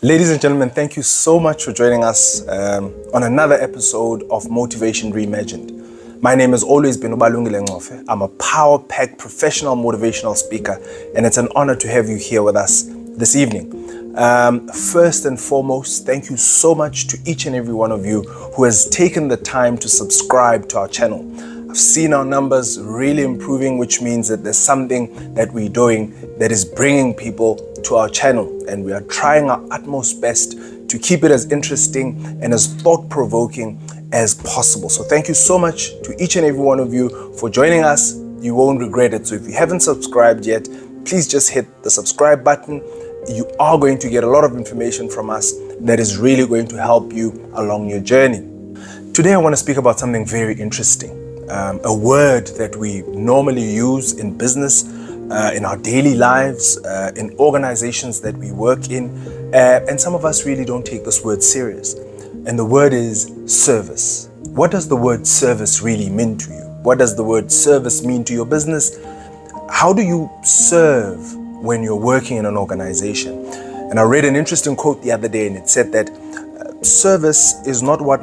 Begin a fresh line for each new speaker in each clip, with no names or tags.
Ladies and gentlemen, thank you so much for joining us on another episode of Motivation Reimagined. My name has always been Ubalungile Ngofe. I'm a power-packed professional motivational speaker, and it's an honor to have you here with us this evening. First and foremost, thank you so much to each and every one of you who has taken the time to subscribe to our channel. I've seen our numbers really improving, which means that there's something that we're doing that is bringing people to our channel, and we are trying our utmost best to keep it as interesting and as thought-provoking as possible. So thank you so much to each and every one of you for joining us. You won't regret it. So if you haven't subscribed yet, please just hit the subscribe button. You are going to get a lot of information from us that is really going to help you along your journey. Today I want to speak about something very interesting, a word that we normally use in business, in our daily lives, in organizations that we work in, and some of us really don't take this word serious. And the word is service. What does the word service really mean to you? What does the word service mean to your business? How do you serve when you're working in an organization? And I read an interesting quote the other day, and it said that service is not what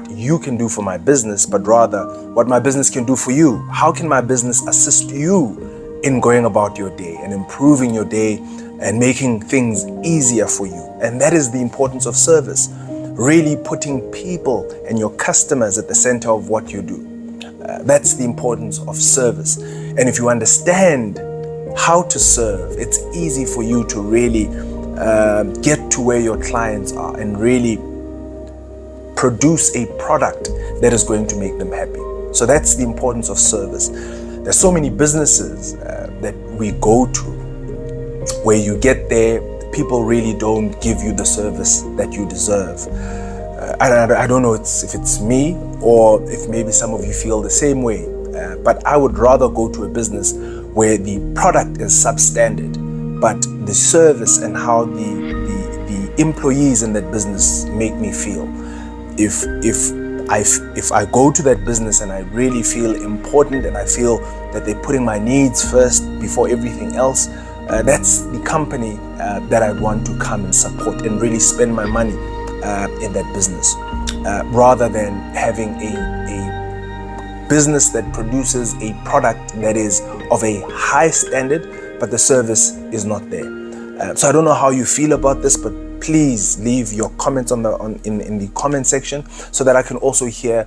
you can do for my business, but rather what my business can do for you. How can my business assist you in going about your day and improving your day and making things easier for you? And that is the importance of service, really putting people and your customers at the center of what you do. That's the importance of service. And if you understand how to serve, it's easy for you to really get to where your clients are and really produce a product that is going to make them happy. So that's the importance of service. There's so many businesses that we go to where you get there, people really don't give you the service that you deserve. I don't know if it's me or if maybe some of you feel the same way, but I would rather go to a business where the product is substandard, but the service and how the employees in that business make me feel. If I go to that business and I really feel important and I feel that they're putting my needs first before everything else, that's the company that I'd want to come and support and really spend my money in that business, rather than having a business that produces a product that is of a high standard, but the service is not there. So I don't know how you feel about this, but please leave your comments in the comment section so that I can also hear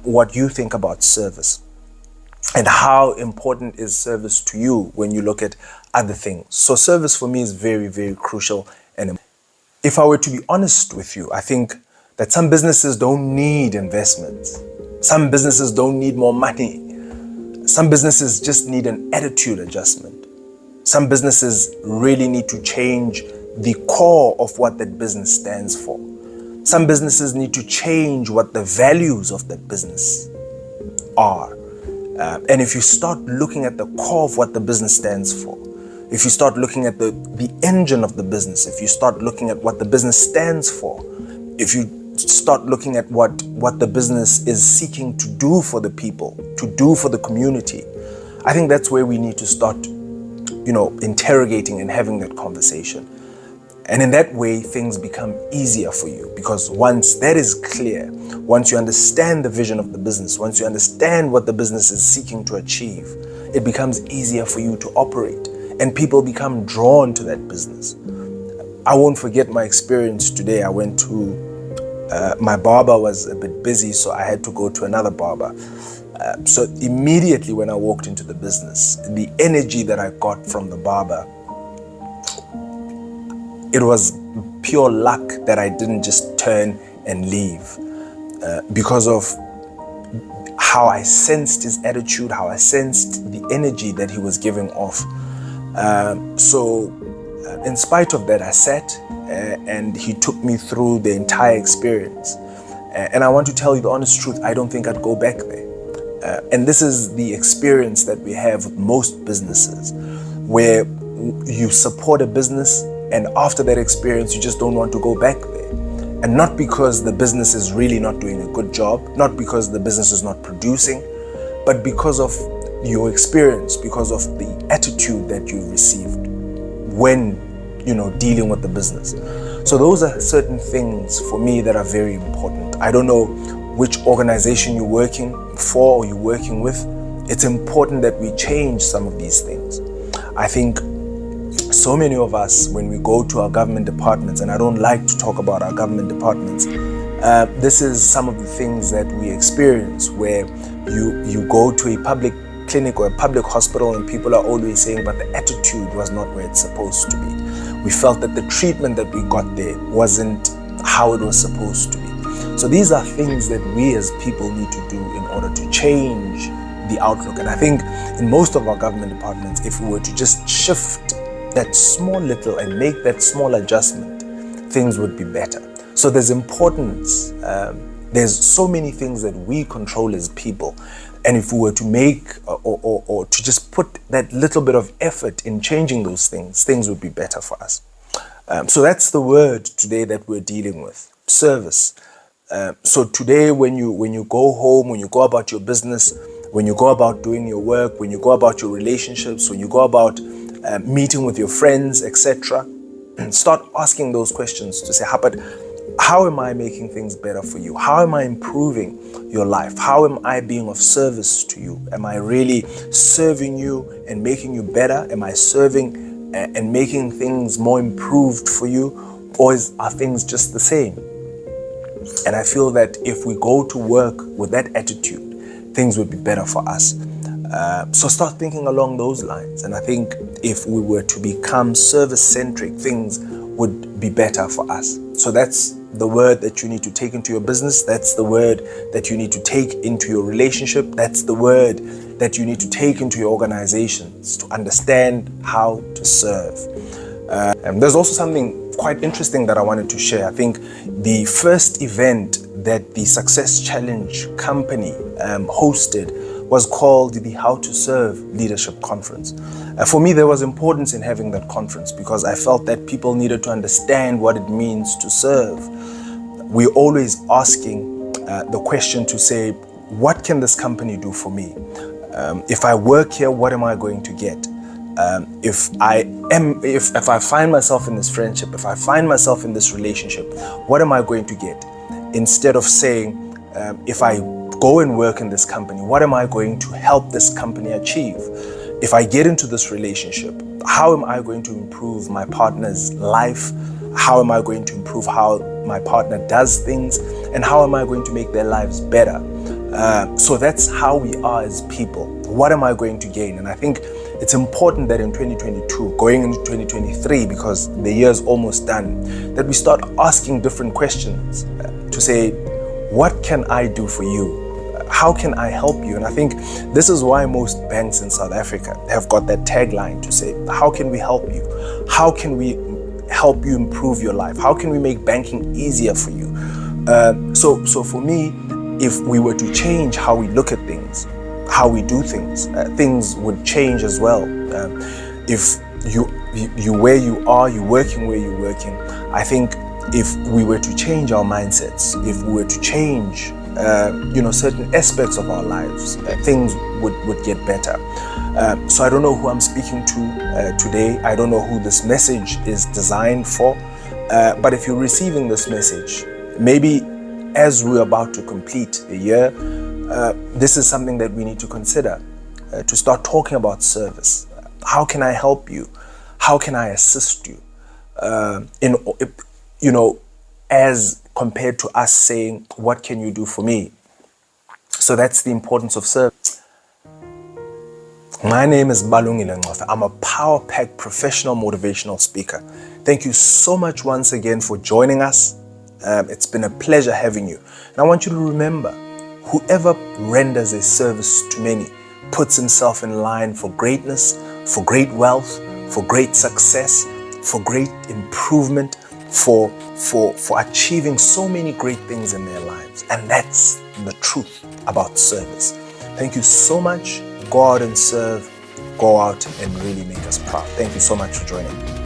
what you think about service and how important is service to you when you look at other things. So service for me is very, very crucial. And if I were to be honest with you, I think that some businesses don't need investments. Some businesses don't need more money. Some businesses just need an attitude adjustment. Some businesses really need to change the core of what that business stands for. Some businesses need to change what the values of that business are. And if you start looking at the core of what the business stands for, if you start looking at the engine of the business, if you start looking at what the business stands for, if you start looking at what the business is seeking to do for the people, to do for the community, I think that's where we need to start, interrogating and having that conversation. And in that way, things become easier for you, because once that is clear, once you understand the vision of the business, once you understand what the business is seeking to achieve, it becomes easier for you to operate and people become drawn to that business. I won't forget my experience today. I went to, my barber was a bit busy, so I had to go to another barber. So immediately when I walked into the business, the energy that I got from the barber, it was pure luck that I didn't just turn and leave, because of how I sensed his attitude, how I sensed the energy that he was giving off. So in spite of that, I sat and he took me through the entire experience. And I want to tell you the honest truth, I don't think I'd go back there. And this is the experience that we have with most businesses, where you support a business and after that experience, you just don't want to go back there. And not because the business is really not doing a good job, not because the business is not producing, but because of your experience, because of the attitude that you received when dealing with the business. So those are certain things for me that are very important. I don't know which organization you're working for or you're working with. It's important that we change some of these things. I think so many of us, when we go to our government departments, and I don't like to talk about our government departments, this is some of the things that we experience, where you go to a public clinic or a public hospital and people are always saying, but the attitude was not where it's supposed to be. We felt that the treatment that we got there wasn't how it was supposed to be. So these are things that we as people need to do in order to change the outlook. And I think in most of our government departments, if we were to just shift that small little and make that small adjustment, things would be better. So there's importance. There's so many things that we control as people. And if we were to make or to just put that little bit of effort in changing those things, things would be better for us. So that's the word today that we're dealing with: service. So today, when you go home, when you go about your business, when you go about doing your work, when you go about your relationships, when you go about meeting with your friends, etc., start asking those questions to say, but how am I making things better for you? How am I improving your life? How am I being of service to you? Am I really serving you and making you better? Am I serving and making things more improved for you? Or are things just the same? And I feel that if we go to work with that attitude, things would be better for us. So start thinking along those lines. And I think if we were to become service-centric, things would be better for us. So that's the word that you need to take into your business. That's the word that you need to take into your relationship. That's the word that you need to take into your organizations to understand how to serve. And there's also something quite interesting that I wanted to share. I think the first event that the Success Challenge company hosted was called the How to Serve Leadership Conference. For me, there was importance in having that conference because I felt that people needed to understand what it means to serve. We're always asking the question to say, what can this company do for me? If I work here, what am I going to get? If I find myself in this friendship, if I find myself in this relationship, what am I going to get? Instead of saying, if I go and work in this company, what am I going to help this company achieve? If I get into this relationship, how am I going to improve my partner's life? How am I going to improve how my partner does things? And how am I going to make their lives better? So that's how we are as people. What am I going to gain? And I think it's important that in 2022, going into 2023, because the year is almost done, that we start asking different questions to say, what can I do for you? How can I help you? And I think this is why most banks in South Africa have got that tagline to say, how can we help you? How can we help you improve your life? How can we make banking easier for you? So for me, if we were to change how we look at things, how we do things, things would change as well. If you where you are, you're working where you're working, I think if we were to change our mindsets, if we were to change certain aspects of our lives, things would get better. So I don't know who I'm speaking to today. I don't know who this message is designed for. But if you're receiving this message, maybe as we're about to complete the year, this is something that we need to consider, to start talking about service. How can I help you? How can I assist you? As compared to us saying, what can you do for me? So that's the importance of service. My name is Balungile Ngcofe. I'm a power-packed professional motivational speaker. Thank you so much once again for joining us. It's been a pleasure having you. And I want you to remember, whoever renders a service to many puts himself in line for greatness, for great wealth, for great success, for great improvement, for achieving so many great things in their lives. And that's the truth about service. Thank you so much. Go out and serve. Go out and really make us proud. Thank you so much for joining me.